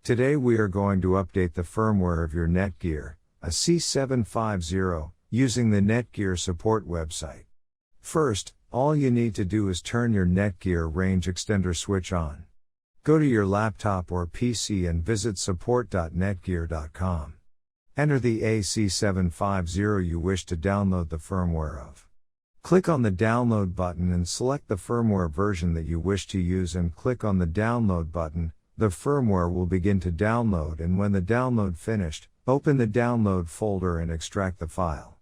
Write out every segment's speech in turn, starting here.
Today we are going to update the firmware of your Netgear AC750 using the Netgear support website. First, all you need to do is turn your Netgear range extender switch on. Go to your laptop or PC and visit support.netgear.com. Enter the AC750 you wish to download the firmware of. Click on the download button and select the firmware version that you wish to use and click on the download button. The firmware will begin to download, and when the download finished, open the download folder and extract the file.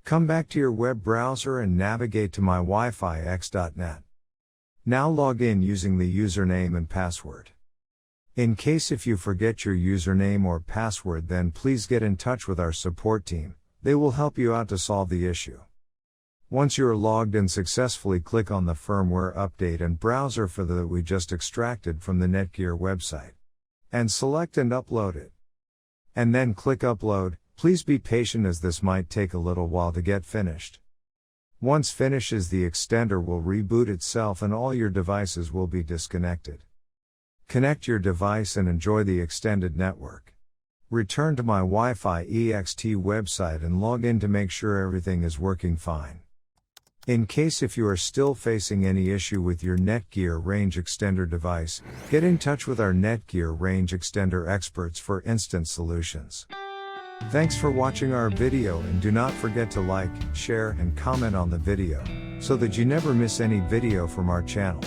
Come back to your web browser and navigate to mywifiext.net. Now log in using the username and password. In case if you forget your username or password, then please get in touch with our support team. They will help you out to solve the issue. Once you are logged in successfully, click on the firmware update and browser for the that we just extracted from the Netgear website. And select and upload it. And then click upload. Please be patient as this might take a little while to get finished. Once finishes, the extender will reboot itself and all your devices will be disconnected. Connect your device and enjoy the extended network. Return to my Wi-Fi EXT website and log in to make sure everything is working fine. In case if you are still facing any issue with your Netgear range extender device, get in touch with our Netgear range extender experts for instant solutions. Thanks for watching our video, and do not forget to like, share and comment on the video, so that you never miss any video from our channel.